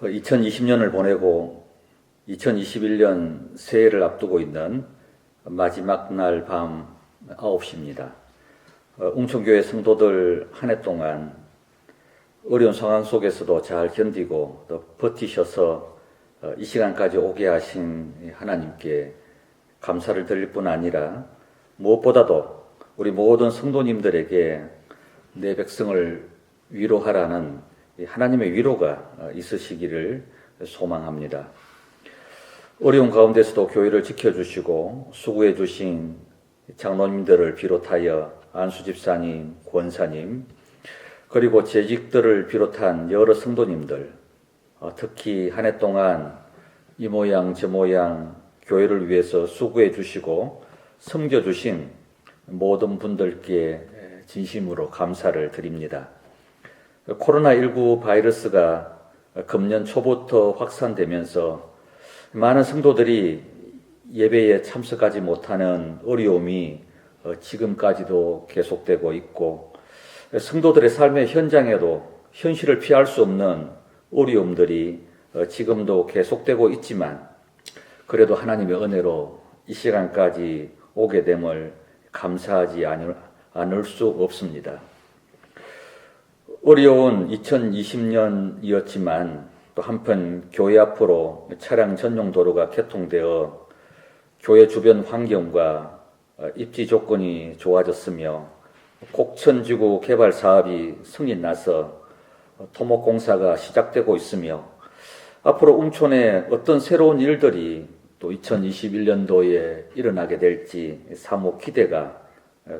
2020년을 보내고 2021년 새해를 앞두고 있는 마지막 날 밤 9시입니다. 웅천교회 성도들 한 해 동안 어려운 상황 속에서도 잘 견디고 또 버티셔서 이 시간까지 오게 하신 하나님께 감사를 드릴 뿐 아니라 무엇보다도 우리 모든 성도님들에게 내 백성을 위로하라는 하나님의 위로가 있으시기를 소망합니다. 어려운 가운데서도 교회를 지켜주시고 수고해 주신 장로님들을 비롯하여 안수 집사님, 권사님, 그리고 재직들을 비롯한 여러 성도님들, 특히 한 해 동안 이 모양 저 모양 교회를 위해서 수고해 주시고 섬겨 주신 모든 분들께 진심으로 감사를 드립니다. 코로나19 바이러스가 금년 초부터 확산되면서 많은 성도들이 예배에 참석하지 못하는 어려움이 지금까지도 계속되고 있고, 성도들의 삶의 현장에도 현실을 피할 수 없는 어려움들이 지금도 계속되고 있지만, 그래도 하나님의 은혜로 이 시간까지 오게 됨을 감사하지 않을 수 없습니다. 어려운 2020년이었지만 또 한편 교회 앞으로 차량 전용 도로가 개통되어 교회 주변 환경과 입지 조건이 좋아졌으며 곡천지구 개발 사업이 승인 나서 토목공사가 시작되고 있으며 앞으로 웅촌에 어떤 새로운 일들이 또 2021년도에 일어나게 될지 사모 기대가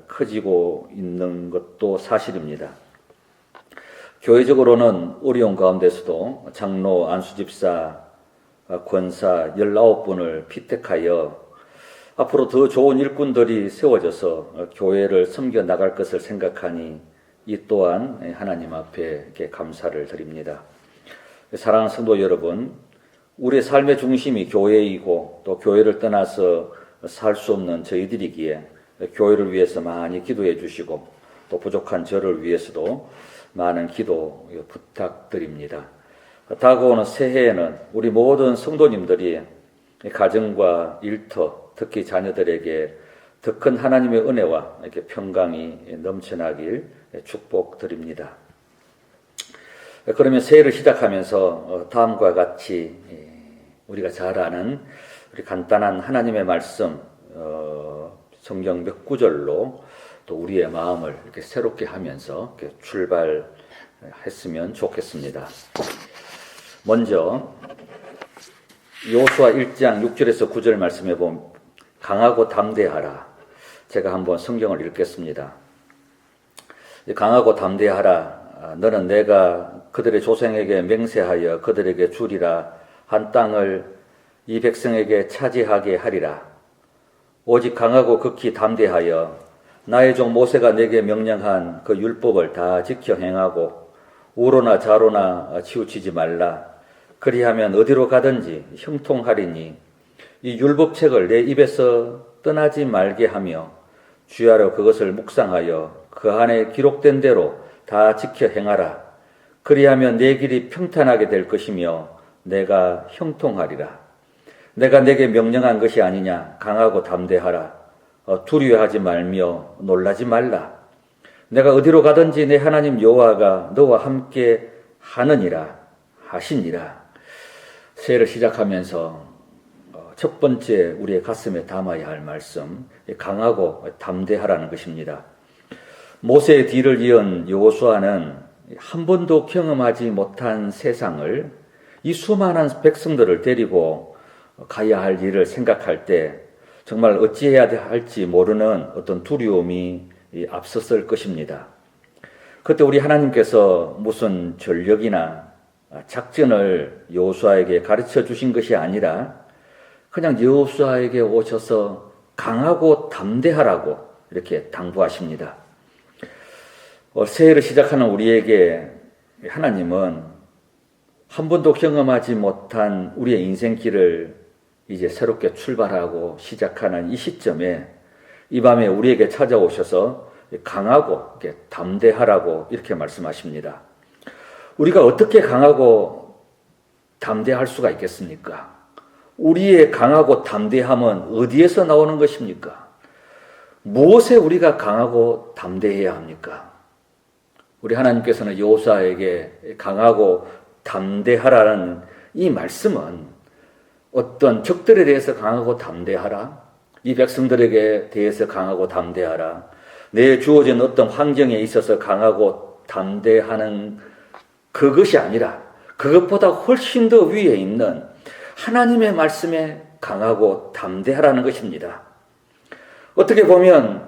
커지고 있는 것도 사실입니다. 교회적으로는 어려운 가운데서도 장로, 안수집사, 권사 19분을 피택하여 앞으로 더 좋은 일꾼들이 세워져서 교회를 섬겨 나갈 것을 생각하니 이 또한 하나님 앞에 감사를 드립니다. 사랑하는 성도 여러분, 우리의 삶의 중심이 교회이고 또 교회를 떠나서 살 수 없는 저희들이기에 교회를 위해서 많이 기도해 주시고 또 부족한 저를 위해서도 많은 기도 부탁드립니다. 다가오는 새해에는 우리 모든 성도님들이 가정과 일터, 특히 자녀들에게 더 큰 하나님의 은혜와 이렇게 평강이 넘쳐나길 축복드립니다. 그러면 새해를 시작하면서 다음과 같이 우리가 잘 아는 우리 간단한 하나님의 말씀, 성경 몇 구절로 또 우리의 마음을 이렇게 새롭게 하면서 이렇게 출발했으면 좋겠습니다. 먼저 여호수아 1장 6절에서 9절 말씀해 보면 강하고 담대하라. 제가 한번 성경을 읽겠습니다. 강하고 담대하라. 너는 내가 그들의 조상에게 맹세하여 그들에게 주리라 한 땅을 이 백성에게 차지하게 하리라. 오직 강하고 극히 담대하여 나의 종 모세가 내게 명령한 그 율법을 다 지켜 행하고 우로나 좌로나 치우치지 말라. 그리하면 어디로 가든지 형통하리니 이 율법책을 내 입에서 떠나지 말게 하며 주야로 그것을 묵상하여 그 안에 기록된 대로 다 지켜 행하라. 그리하면 내 길이 평탄하게 될 것이며 내가 형통하리라. 내가 내게 명령한 것이 아니냐. 강하고 담대하라. 두려워하지 말며 놀라지 말라. 내가 어디로 가든지 내 하나님 여호와가 너와 함께 하시니라. 새해를 시작하면서 첫 번째 우리의 가슴에 담아야 할 말씀, 강하고 담대하라는 것입니다. 모세의 뒤를 이은 여호수아는 한 번도 경험하지 못한 세상을 이 수많은 백성들을 데리고 가야 할 일을 생각할 때 정말 어찌해야 할지 모르는 어떤 두려움이 앞섰을 것입니다. 그때 우리 하나님께서 무슨 전력이나 작전을 여호수아에게 가르쳐 주신 것이 아니라 그냥 여호수아에게 오셔서 강하고 담대하라고 이렇게 당부하십니다. 새해를 시작하는 우리에게 하나님은 한 번도 경험하지 못한 우리의 인생길을 이제 새롭게 출발하고 시작하는 이 시점에 이 밤에 우리에게 찾아오셔서 강하고 이렇게 담대하라고 이렇게 말씀하십니다. 우리가 어떻게 강하고 담대할 수가 있겠습니까? 우리의 강하고 담대함은 어디에서 나오는 것입니까? 무엇에 우리가 강하고 담대해야 합니까? 우리 하나님께서는 여호수아에게 강하고 담대하라는 이 말씀은 어떤 적들에 대해서 강하고 담대하라, 이 백성들에게 대해서 강하고 담대하라, 내 주어진 어떤 환경에 있어서 강하고 담대하는 그것이 아니라 그것보다 훨씬 더 위에 있는 하나님의 말씀에 강하고 담대하라는 것입니다. 어떻게 보면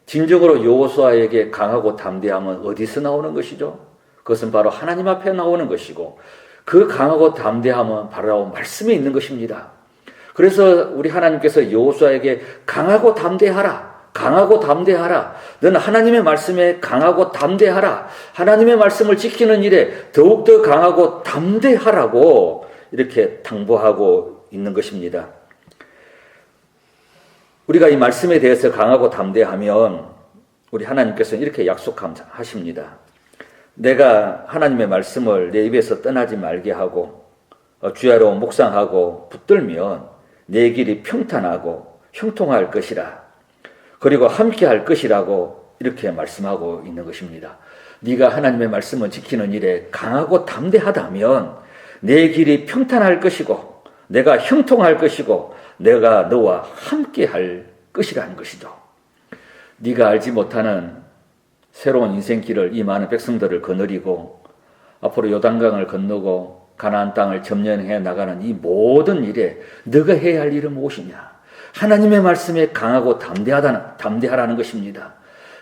진정으로 여호수아에게 강하고 담대함은 어디서 나오는 것이죠? 그것은 바로 하나님 앞에 나오는 것이고 그 강하고 담대함은 바로 말씀에 있는 것입니다. 그래서 우리 하나님께서 여호수아에게 강하고 담대하라, 강하고 담대하라, 너는 하나님의 말씀에 강하고 담대하라, 하나님의 말씀을 지키는 일에 더욱더 강하고 담대하라고 이렇게 당부하고 있는 것입니다. 우리가 이 말씀에 대해서 강하고 담대하면 우리 하나님께서는 이렇게 약속하십니다. 내가 하나님의 말씀을 내 입에서 떠나지 말게 하고 주야로 묵상하고 붙들면 내 길이 평탄하고 형통할 것이라. 그리고 함께 할 것이라고 이렇게 말씀하고 있는 것입니다. 네가 하나님의 말씀을 지키는 일에 강하고 담대하다면 내 길이 평탄할 것이고 내가 형통할 것이고 내가 너와 함께 할 것이라는 것이죠. 네가 알지 못하는 새로운 인생길을 이 많은 백성들을 거느리고 앞으로 요단강을 건너고 가나안 땅을 점령해 나가는 이 모든 일에 네가 해야 할 일은 무엇이냐? 하나님의 말씀에 강하고 담대하라는 것입니다.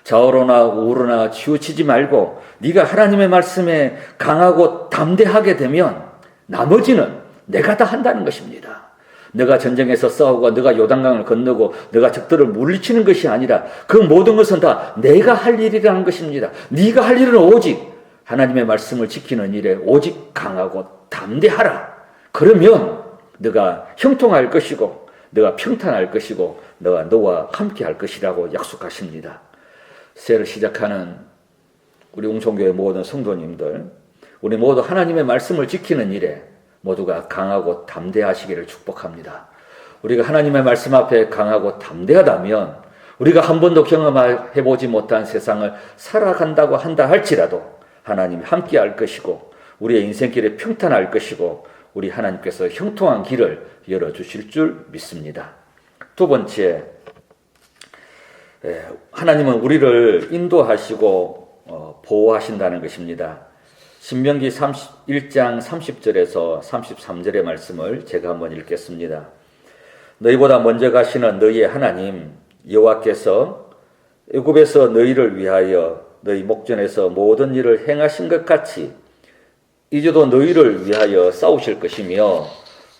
좌우로나 우로나 치우치지 말고 네가 하나님의 말씀에 강하고 담대하게 되면 나머지는 내가 다 한다는 것입니다. 내가 전쟁에서 싸우고 내가 요단강을 건너고 내가 적들을 물리치는 것이 아니라 그 모든 것은 다 내가 할 일이라는 것입니다. 네가 할 일은 오직 하나님의 말씀을 지키는 일에 오직 강하고 담대하라. 그러면 네가 형통할 것이고 네가 평탄할 것이고 너가 너와 함께 할 것이라고 약속하십니다. 새를 시작하는 우리 웅촌교회 모든 성도님들, 우리 모두 하나님의 말씀을 지키는 일에 모두가 강하고 담대하시기를 축복합니다. 우리가 하나님의 말씀 앞에 강하고 담대하다면 우리가 한 번도 경험해보지 못한 세상을 살아간다고 한다 할지라도 하나님이 함께 할 것이고 우리의 인생길에 평탄할 것이고 우리 하나님께서 형통한 길을 열어주실 줄 믿습니다. 두 번째, 하나님은 우리를 인도하시고 보호하신다는 것입니다. 신명기 1장 30절에서 33절의 말씀을 제가 한번 읽겠습니다. 너희보다 먼저 가시는 너희의 하나님 여호와께서 애굽에서 너희를 위하여 너희 목전에서 모든 일을 행하신 것 같이 이제도 너희를 위하여 싸우실 것이며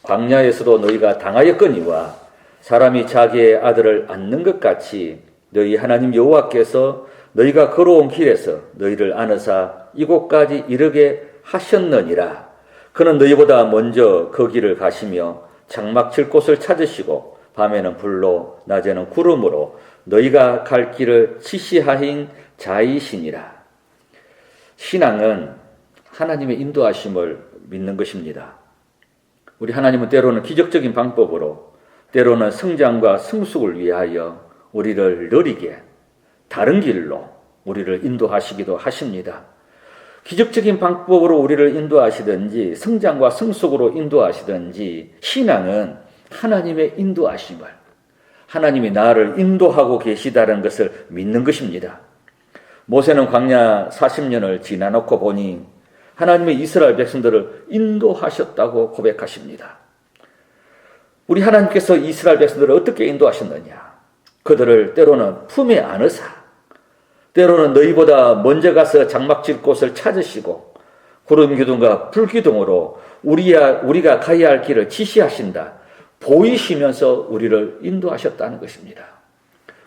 광야에서도 너희가 당하였거니와 사람이 자기의 아들을 안는 것 같이 너희 하나님 여호와께서 너희가 걸어온 길에서 너희를 안으사 이곳까지 이르게 하셨느니라. 그는 너희보다 먼저 그 길을 가시며 장막 칠 곳을 찾으시고 밤에는 불로 낮에는 구름으로 너희가 갈 길을 지시하신 자이시니라. 신앙은 하나님의 인도하심을 믿는 것입니다. 우리 하나님은 때로는 기적적인 방법으로 때로는 성장과 성숙을 위하여 우리를 느리게 다른 길로 우리를 인도하시기도 하십니다. 기적적인 방법으로 우리를 인도하시든지 성장과 성숙으로 인도하시든지 신앙은 하나님의 인도하심을 하나님이 나를 인도하고 계시다는 것을 믿는 것입니다. 모세는 광야 40년을 지나놓고 보니 하나님의 이스라엘 백성들을 인도하셨다고 고백하십니다. 우리 하나님께서 이스라엘 백성들을 어떻게 인도하셨느냐? 그들을 때로는 품에 안으사 때로는 너희보다 먼저 가서 장막 칠 곳을 찾으시고 구름 기둥과 불 기둥으로 우리가 가야 할 길을 지시하신다. 보이시면서 우리를 인도하셨다는 것입니다.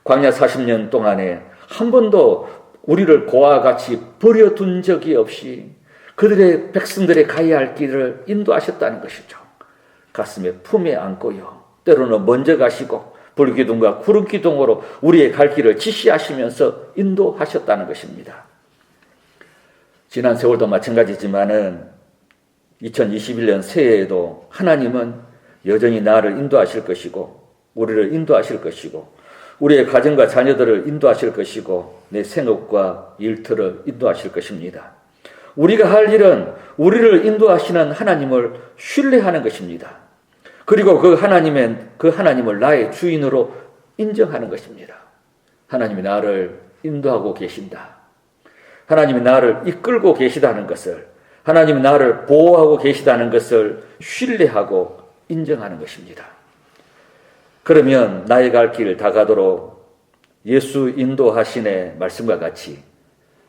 광야 40년 동안에 한 번도 우리를 고와 같이 버려둔 적이 없이 그들의 백성들의 가야 할 길을 인도하셨다는 것이죠. 가슴에 품에 안고요. 때로는 먼저 가시고 불기둥과 구름기둥으로 우리의 갈 길을 지시하시면서 인도하셨다는 것입니다. 지난 세월도 마찬가지지만은 2021년 새해에도 하나님은 여전히 나를 인도하실 것이고 우리를 인도하실 것이고 우리의 가정과 자녀들을 인도하실 것이고 내 생업과 일터를 인도하실 것입니다. 우리가 할 일은 우리를 인도하시는 하나님을 신뢰하는 것입니다. 그리고 그 하나님을 나의 주인으로 인정하는 것입니다. 하나님이 나를 인도하고 계신다. 하나님이 나를 이끌고 계시다는 것을, 하나님이 나를 보호하고 계시다는 것을 신뢰하고 인정하는 것입니다. 그러면 나의 갈 길 다 가도록 예수 인도하신의 말씀과 같이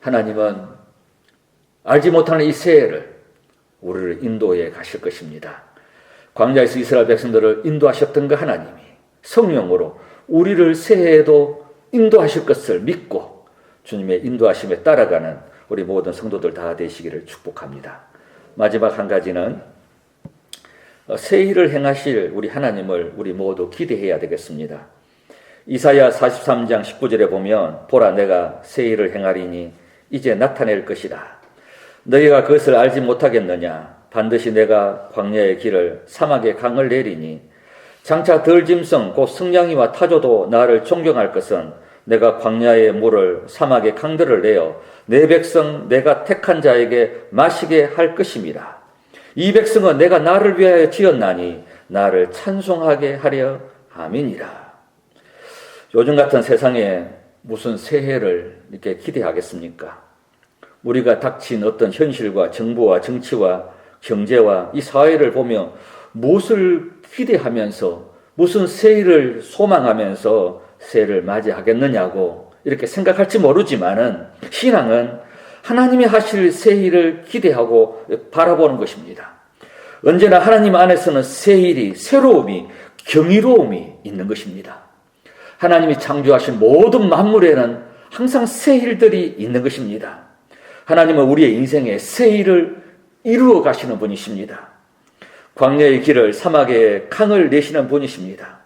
하나님은 알지 못하는 이 새해를 우리를 인도해 가실 것입니다. 광야에서 이스라엘 백성들을 인도하셨던 그 하나님이 성령으로 우리를 새해에도 인도하실 것을 믿고 주님의 인도하심에 따라가는 우리 모든 성도들 다 되시기를 축복합니다. 마지막 한 가지는 새해를 행하실 우리 하나님을 우리 모두 기대해야 되겠습니다. 이사야 43장 19절에 보면 보라 내가 새해를 행하리니 이제 나타낼 것이라. 너희가 그것을 알지 못하겠느냐. 반드시 내가 광야의 길을 사막의 강을 내리니 장차 덜짐승 곧 승냥이와 타조도 나를 존경할 것은 내가 광야의 물을 사막의 강들을 내어 내 백성 내가 택한 자에게 마시게 할 것임이라. 이 백성은 내가 나를 위하여 지었나니 나를 찬송하게 하려 함이니라. 요즘 같은 세상에 무슨 새해를 이렇게 기대하겠습니까? 우리가 닥친 어떤 현실과 정부와 정치와 경제와 이 사회를 보며 무엇을 기대하면서 무슨 새해를 소망하면서 새해를 맞이하겠느냐고 이렇게 생각할지 모르지만은 신앙은 하나님이 하실 새해를 기대하고 바라보는 것입니다. 언제나 하나님 안에서는 새일이 새로움이 경이로움이 있는 것입니다. 하나님이 창조하신 모든 만물에는 항상 새일들이 있는 것입니다. 하나님은 우리의 인생에 새일을 이루어 가시는 분이십니다. 광야의 길을 사막의 강을 내시는 분이십니다.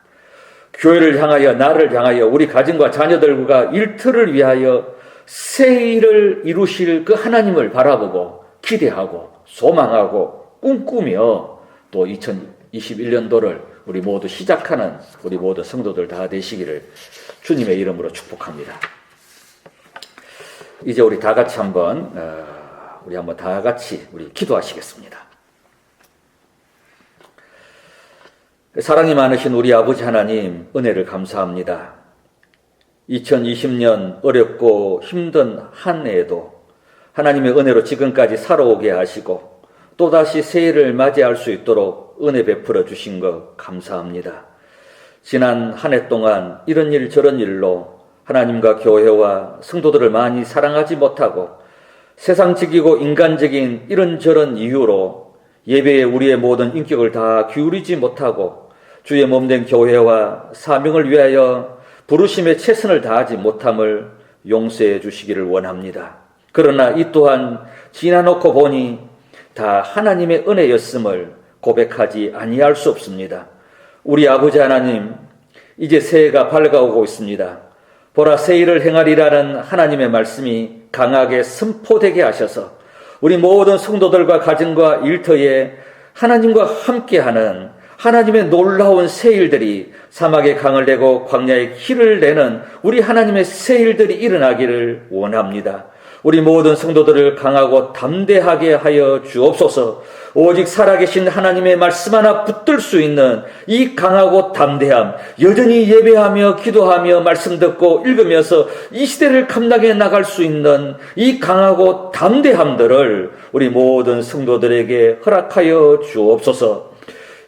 교회를 향하여 나를 향하여 우리 가정과 자녀들과 일터를 위하여 새일을 이루실 그 하나님을 바라보고 기대하고 소망하고 꿈꾸며 또 2021년도를 우리 모두 시작하는 우리 모두 성도들 다 되시기를 주님의 이름으로 축복합니다. 이제 우리 다 같이 한번 다 같이 우리 기도하시겠습니다. 사랑이 많으신 우리 아버지 하나님 은혜를 감사합니다. 2020년 어렵고 힘든 한 해에도 하나님의 은혜로 지금까지 살아오게 하시고 또다시 새해를 맞이할 수 있도록 은혜 베풀어 주신 것 감사합니다. 지난 한 해 동안 이런 일 저런 일로 하나님과 교회와 성도들을 많이 사랑하지 못하고 세상적이고 인간적인 이런저런 이유로 예배에 우리의 모든 인격을 다 기울이지 못하고 주의 몸된 교회와 사명을 위하여 부르심에 최선을 다하지 못함을 용서해 주시기를 원합니다. 그러나 이 또한 지나놓고 보니 다 하나님의 은혜였음을 고백하지 아니할 수 없습니다. 우리 아버지 하나님, 이제 새해가 밝아오고 있습니다. 보라 새해를 행하리라는 하나님의 말씀이 강하게 선포되게 하셔서 우리 모든 성도들과 가정과 일터에 하나님과 함께하는 하나님의 놀라운 새일들이 사막의 강을 내고 광야의 길을 내는 우리 하나님의 새일들이 일어나기를 원합니다. 우리 모든 성도들을 강하고 담대하게 하여 주옵소서. 오직 살아계신 하나님의 말씀 하나 붙들 수 있는 이 강하고 담대함, 여전히 예배하며 기도하며 말씀 듣고 읽으면서 이 시대를 감당해 나갈 수 있는 이 강하고 담대함들을 우리 모든 성도들에게 허락하여 주옵소서.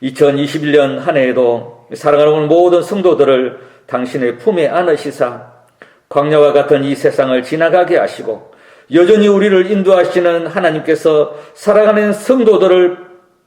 2021년 한 해에도 사랑하는 모든 성도들을 당신의 품에 안으시사 광야와 같은 이 세상을 지나가게 하시고 여전히 우리를 인도하시는 하나님께서 사랑하는 성도들을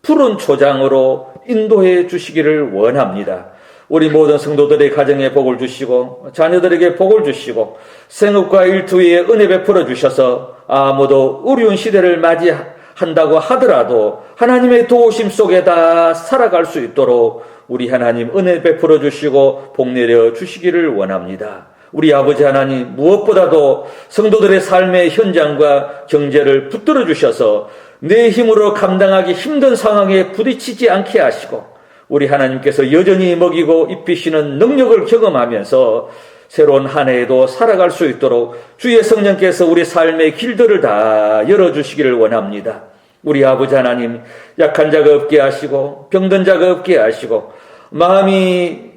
푸른 초장으로 인도해 주시기를 원합니다. 우리 모든 성도들의 가정에 복을 주시고 자녀들에게 복을 주시고 생업과 일투에 은혜 베풀어 주셔서 아무도 어려운 시대를 맞이한다고 하더라도 하나님의 도우심 속에 다 살아갈 수 있도록 우리 하나님 은혜 베풀어 주시고 복 내려 주시기를 원합니다. 우리 아버지 하나님, 무엇보다도 성도들의 삶의 현장과 경제를 붙들어 주셔서 내 힘으로 감당하기 힘든 상황에 부딪히지 않게 하시고, 우리 하나님께서 여전히 먹이고 입히시는 능력을 경험하면서 새로운 한 해에도 살아갈 수 있도록 주의 성령께서 우리 삶의 길들을 다 열어주시기를 원합니다. 우리 아버지 하나님, 약한 자가 없게 하시고 병든 자가 없게 하시고 마음이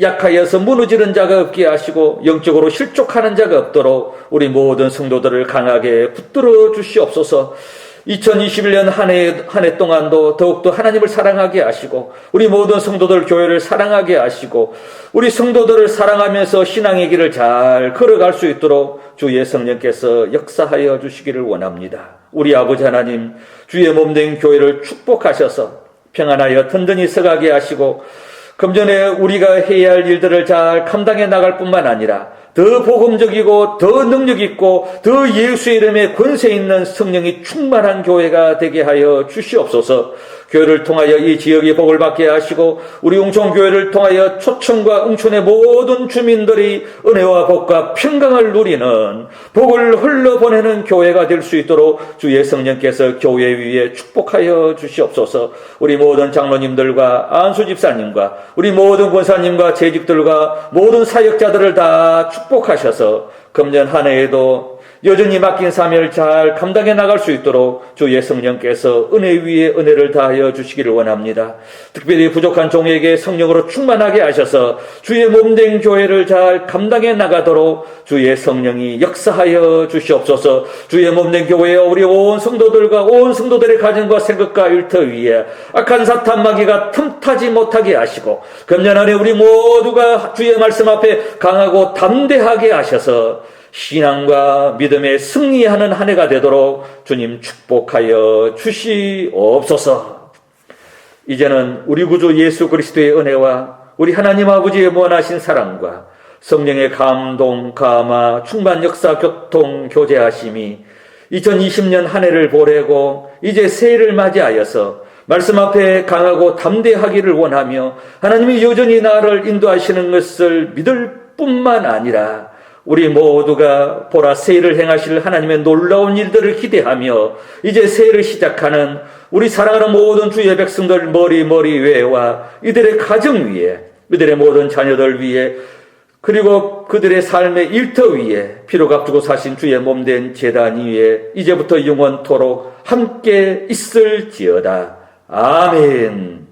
약하여서 무너지는 자가 없게 하시고 영적으로 실족하는 자가 없도록 우리 모든 성도들을 강하게 붙들어 주시옵소서. 2021년 한 해 동안도 더욱더 하나님을 사랑하게 하시고 우리 모든 성도들 교회를 사랑하게 하시고 우리 성도들을 사랑하면서 신앙의 길을 잘 걸어갈 수 있도록 주의 성령께서 역사하여 주시기를 원합니다. 우리 아버지 하나님, 주의 몸된 교회를 축복하셔서 평안하여 든든히 서가게 하시고 금전에 우리가 해야 할 일들을 잘 감당해 나갈 뿐만 아니라 더 복음적이고 더 능력있고 더 예수의 이름에 권세 있는 성령이 충만한 교회가 되게 하여 주시옵소서. 교회를 통하여 이 지역의 복을 받게 하시고 우리 웅촌교회를 통하여 초청과 웅촌의 모든 주민들이 은혜와 복과 평강을 누리는 복을 흘러보내는 교회가 될 수 있도록 주의 성령께서 교회 위에 축복하여 주시옵소서. 우리 모든 장로님들과 안수 집사님과 우리 모든 권사님과 재직들과 모든 사역자들을 다 축복하셔서 금년 한 해에도 여전히 맡긴 사명을 잘 감당해 나갈 수 있도록 주의 성령께서 은혜 위에 은혜를 다하여 주시기를 원합니다. 특별히 부족한 종에게 성령으로 충만하게 하셔서 주의 몸된 교회를 잘 감당해 나가도록 주의 성령이 역사하여 주시옵소서. 주의 몸된 교회에 우리 온 성도들과 온 성도들의 가정과 생각과 일터 위에 악한 사탄 마귀가 틈타지 못하게 하시고 금년 안에 우리 모두가 주의 말씀 앞에 강하고 담대하게 하셔서 신앙과 믿음에 승리하는 한 해가 되도록 주님 축복하여 주시옵소서. 이제는 우리 구주 예수 그리스도의 은혜와 우리 하나님 아버지의 무한하신 사랑과 성령의 감동, 감화, 충만 역사, 교통, 교제하심이 2020년 한 해를 보내고 이제 새해를 맞이하여서 말씀 앞에 강하고 담대하기를 원하며 하나님이 여전히 나를 인도하시는 것을 믿을 뿐만 아니라 우리 모두가 보라 새해를 행하실 하나님의 놀라운 일들을 기대하며 이제 새해를 시작하는 우리 사랑하는 모든 주의 백성들 머리 위에와 이들의 가정 위에 이들의 모든 자녀들 위에 그리고 그들의 삶의 일터 위에 피로 값주고 사신 주의 몸된 제단 위에 이제부터 영원토록 함께 있을지어다. 아멘.